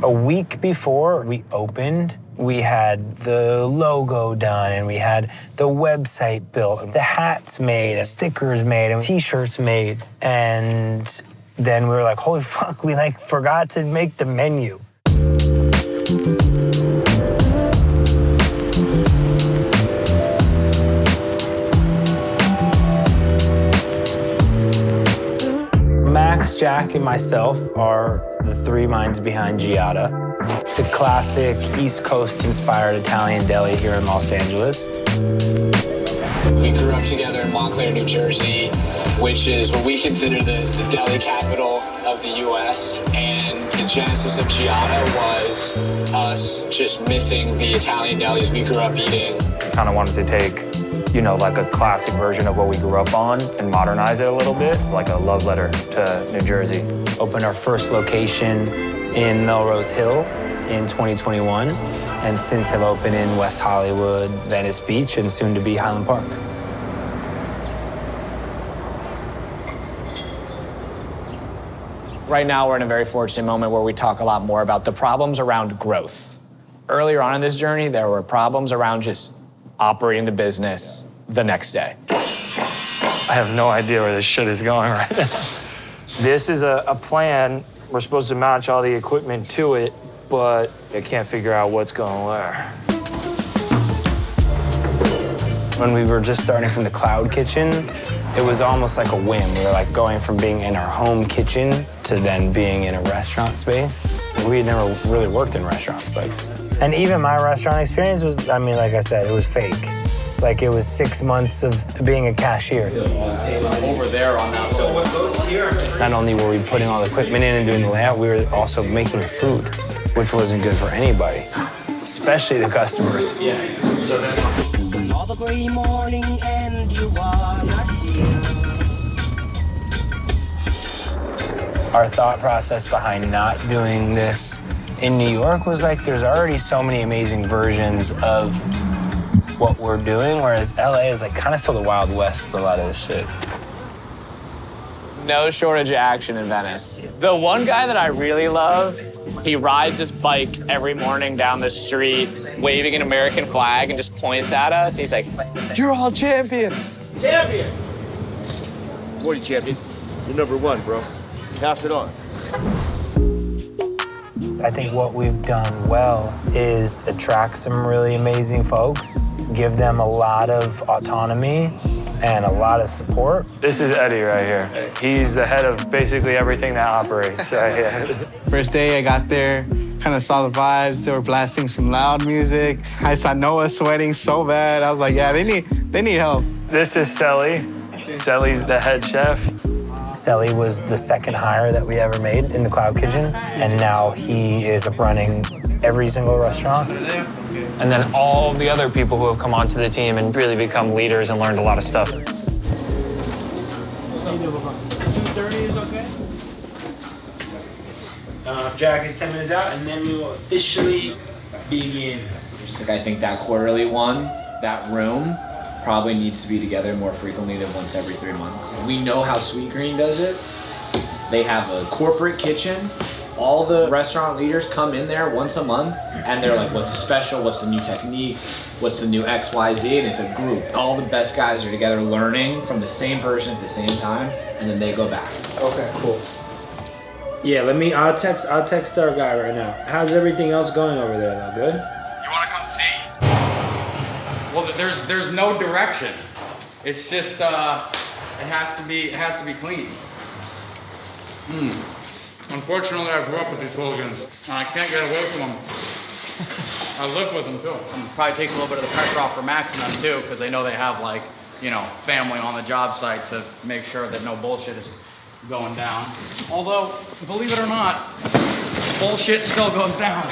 A week before we opened, we had the logo done and we had the website built, the hats made, the stickers made, and t-shirts made. And then we were like, holy fuck, we like forgot to make the menu. Max, Jack, and myself are the three minds behind Ggiata. It's a classic East Coast-inspired Italian deli here in Los Angeles. We grew up together in Montclair, New Jersey, which is what we consider the deli capital of the U.S. And the genesis of Ggiata was us just missing the Italian delis we grew up eating. Kind of wanted to take, you know, like a classic version of what we grew up on and modernize it a little bit, like a love letter to New Jersey. Opened our first location in Melrose Hill in 2021, and since have opened in West Hollywood, Venice Beach, and soon to be Highland Park. Right now, we're in a very fortunate moment where we talk a lot more about the problems around growth. Earlier on in this journey, there were problems around just operating the business the next day. I have no idea where this shit is going right now. This is a plan. We're supposed to match all the equipment to it, but I can't figure out what's going where. When we were just starting from the cloud kitchen, it was almost like a whim. We were like going from being in our home kitchen to then being in a restaurant space. We had never really worked in restaurants. And even my restaurant experience was, I mean, like I said, it was fake. Like it was 6 months of being a cashier. Over there on that. So what goes here? Not only were we putting all the equipment in and doing the layout, we were also making the food, which wasn't good for anybody, especially the customers. Yeah. So then. All the gray morning and you are not here. Our thought process behind not doing this in New York was like, there's already so many amazing versions of what we're doing, whereas LA is like kind of still the Wild West with a lot of this shit. No shortage of action in Venice. The one guy that I really love, he rides his bike every morning down the street, waving an American flag and just points at us. He's like, "You're all champions." Champion! What are you, champion? You're number one, bro. Pass it on. I think what we've done well is attract some really amazing folks, give them a lot of autonomy and a lot of support. This is Eddie right here. He's the head of basically everything that operates right here. First day I got there, kind of saw the vibes. They were blasting some loud music. I saw Noah sweating so bad. I was like, yeah, they need help. This is Selly. Selly's the head chef. Selly was the second hire that we ever made in the Cloud Kitchen, and now he is running every single restaurant. And then all the other people who have come onto the team and really become leaders and learned a lot of stuff. 2:30 is okay? Jack is 10 minutes out, and then we will officially begin. Like I think that quarterly one, that room, probably needs to be together more frequently than once every 3 months. We know how Sweet Green does it. They have a corporate kitchen. All the restaurant leaders come in there once a month and they're like, what's the special? What's the new technique? What's the new XYZ? And it's a group. All the best guys are together learning from the same person at the same time, and then they go back. Okay, cool. Yeah, I'll text our guy right now. How's everything else going over there though? Good? You wanna come see? Well, there's no direction. It's just it has to be clean. Unfortunately, I grew up with these hooligans, and I can't get away from them. I live with them too. Probably takes a little bit of the pressure off for Max and them too, because they know they have like, you know, family on the job site to make sure that no bullshit is going down. Although, believe it or not, bullshit still goes down.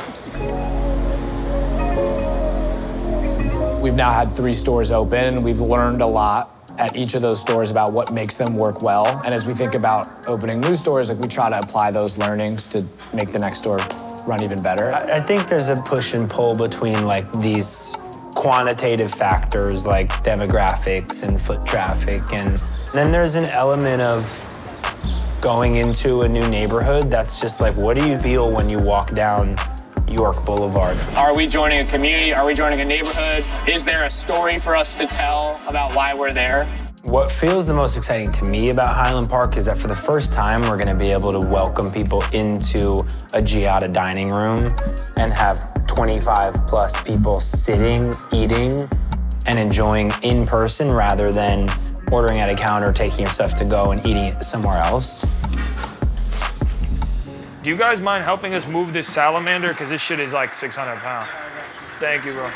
We've now had 3 stores open, and we've learned a lot at each of those stores about what makes them work well. And as we think about opening new stores, like we try to apply those learnings to make the next store run even better. I think there's a push and pull between like these quantitative factors like demographics and foot traffic, and then there's an element of going into a new neighborhood, that's just like, what do you feel when you walk down York Boulevard? Are we joining a community? Are we joining a neighborhood? Is there a story for us to tell about why we're there? What feels the most exciting to me about Highland Park is that for the first time, we're gonna be able to welcome people into a Ggiata dining room and have 25 plus people sitting, eating, and enjoying in person rather than ordering at a counter, taking your stuff to go and eating it somewhere else. Do you guys mind helping us move this salamander? Because this shit is like 600 pounds. Thank you, bro.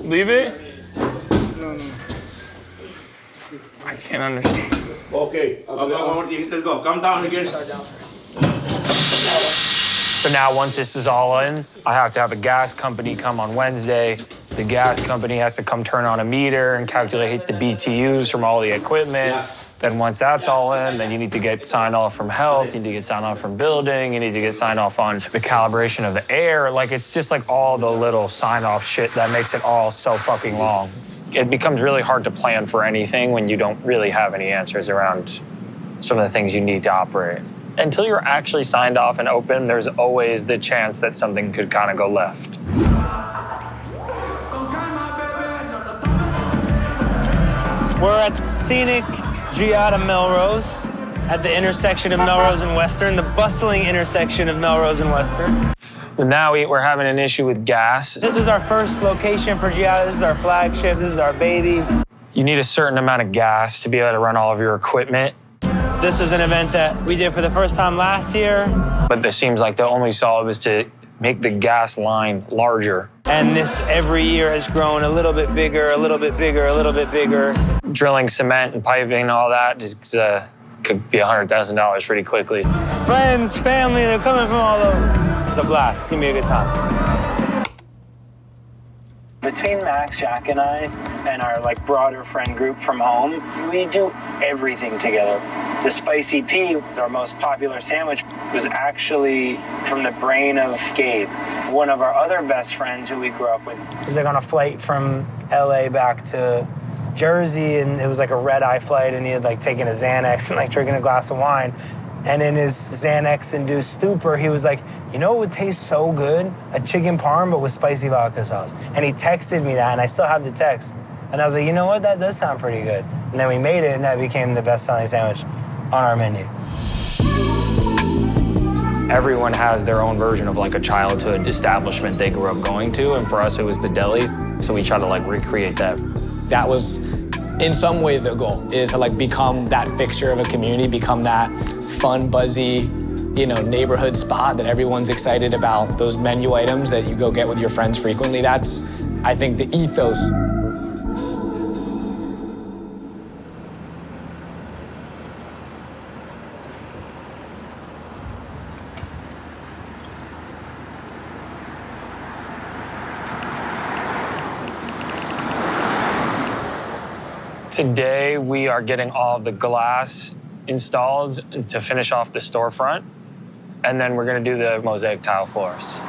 Leave it? No. I can't understand. Okay. Let's go. Come down again. So now once this is all in, I have to have a gas company come on Wednesday. The gas company has to come turn on a meter and calculate the BTUs from all the equipment. Yeah. Then once that's all in, then you need to get signed off from health, you need to get signed off from building, you need to get signed off on the calibration of the air. Like, it's just like all the little sign-off shit that makes it all so fucking long. It becomes really hard to plan for anything when you don't really have any answers around some of the things you need to operate. Until you're actually signed off and open, there's always the chance that something could kind of go left. We're at scenic Ggiata Melrose, at the intersection of Melrose and Western, the bustling intersection of Melrose and Western. Now we're having an issue with gas. This is our first location for Ggiata. This is our flagship. This is our baby. You need a certain amount of gas to be able to run all of your equipment. This is an event that we did for the first time last year. But it seems like the only solve is to make the gas line larger. And this every year has grown a little bit bigger, a little bit bigger, a little bit bigger. Drilling cement and piping and all that just could be $100,000 pretty quickly. Friends, family, they're coming from all over. The blast, it's gonna be a good time. Between Max, Jack, and I, and our broader friend group from home, we do everything together. The Spicy Pea, our most popular sandwich, was actually from the brain of Gabe, one of our other best friends who we grew up with. He's on a flight from LA back to Jersey, and it was a red-eye flight, and he had taken a Xanax and drinking a glass of wine. And in his Xanax-induced stupor, he was like, you know what would taste so good? A chicken parm, but with spicy vodka sauce. And he texted me that, and I still have the text. And I was like, you know what? That does sound pretty good. And then we made it, and that became the best-selling sandwich on our menu. Everyone has their own version of a childhood establishment they grew up going to, and for us it was the deli. So we try to recreate that. That was, in some way, the goal, is to become that fixture of a community, become that fun, buzzy, neighborhood spot that everyone's excited about, those menu items that you go get with your friends frequently. That's, I think, the ethos. Today, we are getting all of the glass installed to finish off the storefront, and then we're gonna do the mosaic tile floors.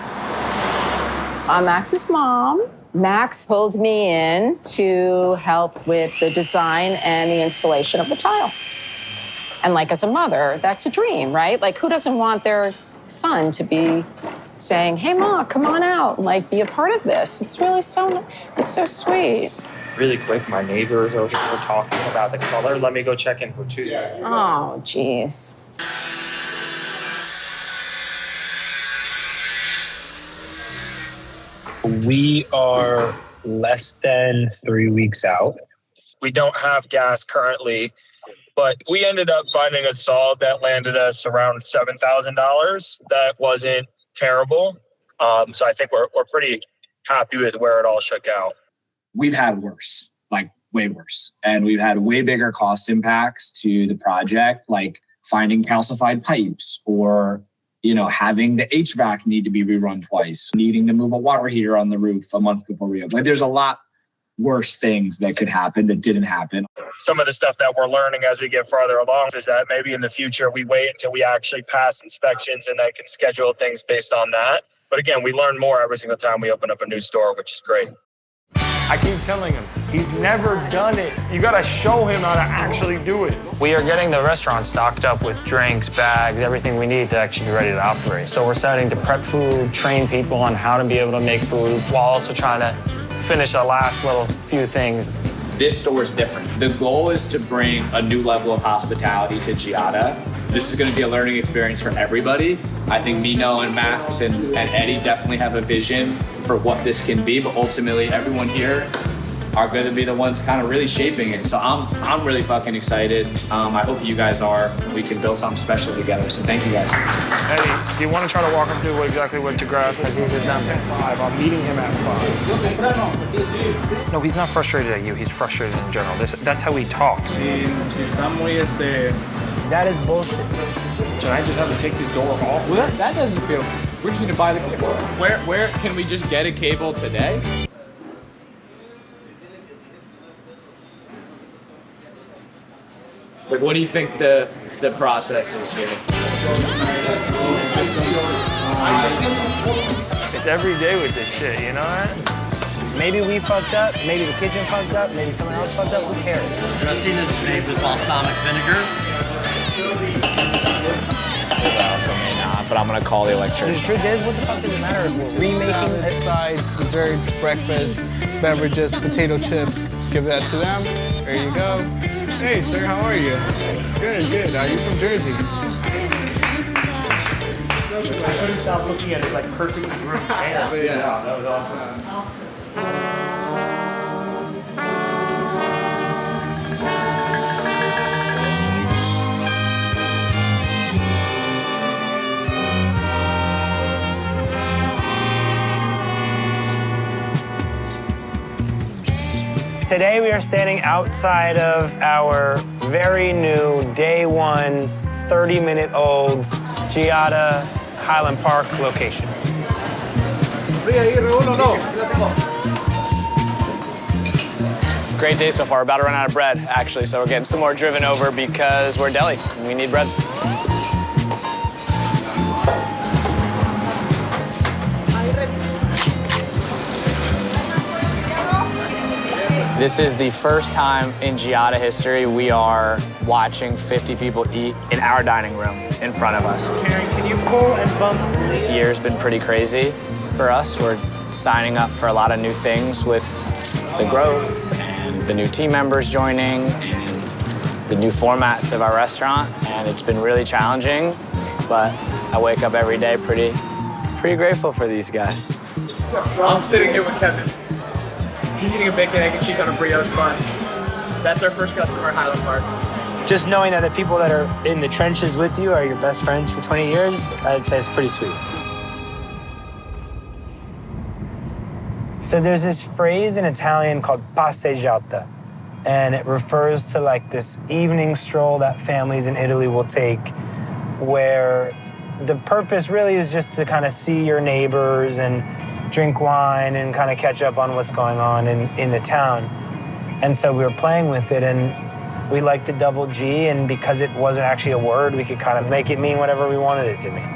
I'm Max's mom. Max pulled me in to help with the design and the installation of the tile. And as a mother, that's a dream, right? Who doesn't want their son to be saying, hey, Mom, come on out and be a part of this? It's really it's so sweet. Really quick, my neighbor is over here talking about the color. Let me go check in for Tuesday. Oh, geez. We are less than 3 weeks out. We don't have gas currently, but we ended up finding a solve that landed us around $7,000. That wasn't terrible. So I think we're pretty happy with where it all shook out. We've had worse, way worse. And we've had way bigger cost impacts to the project, finding calcified pipes or, having the HVAC need to be rerun twice, needing to move a water heater on the roof a month before we open. There's a lot worse things that could happen that didn't happen. Some of the stuff that we're learning as we get farther along is that maybe in the future we wait until we actually pass inspections and then can schedule things based on that. But again, we learn more every single time we open up a new store, which is great. I keep telling him, he's never done it. You gotta show him how to actually do it. We are getting the restaurant stocked up with drinks, bags, everything we need to actually be ready to operate. So we're starting to prep food, train people on how to be able to make food, while also trying to finish the last little few things. This store is different. The goal is to bring a new level of hospitality to Ggiata. This is going to be a learning experience for everybody. I think Mino and Max and Eddie definitely have a vision for what this can be, but ultimately everyone here are going to be the ones kind of really shaping it. So I'm really fucking excited. I hope you guys are. We can build something special together. So thank you guys. Eddie, do you want to try to walk him through exactly what to grab? Because he's done at 5. I'm meeting him at 5. No, he's not frustrated at you. He's frustrated in general. That's how he talks. That is bullshit. Can I just have to take this door off? Well, that doesn't feel. We're just gonna buy the cable. Where can we just get a cable today? Like, what do you think the process is here? It's every day with this shit, you know that? Maybe we fucked up, maybe the kitchen fucked up, maybe someone else fucked up, who cares? Dressing is made with balsamic vinegar. Also may not, but I'm gonna call the electrician. The truth is, what the fuck does it matter if we're remaking it? Sides, desserts, breakfast, beverages, potato chips. Give that to them. There you go. Hey, sir, how are you? Good, good. Are you from Jersey? I couldn't stop looking at his like perfect groomed hair. Yeah, that was awesome. Today we are standing outside of our very new day one, 30-minute-old Ggiata Highland Park location. Great day so far. About to run out of bread, actually, so we're getting some more driven over because we're deli and we need bread. This is the first time in Ggiata history we are watching 50 people eat in our dining room in front of us. Karen, can you pull and bump? This year's been pretty crazy for us. We're signing up for a lot of new things with the growth and the new team members joining and the new formats of our restaurant. And it's been really challenging, but I wake up every day pretty grateful for these guys. I'm sitting here with Kevin. He's eating a bacon, egg, and cheese on a brioche bun. That's our first customer at Highland Park. Just knowing that the people that are in the trenches with you are your best friends for 20 years, I'd say it's pretty sweet. So there's this phrase in Italian called passeggiata, and it refers to like this evening stroll that families in Italy will take where the purpose really is just to kind of see your neighbors and drink wine and kind of catch up on what's going on in the town. And so we were playing with it, and we liked the double G, and because it wasn't actually a word, we could kind of make it mean whatever we wanted it to mean.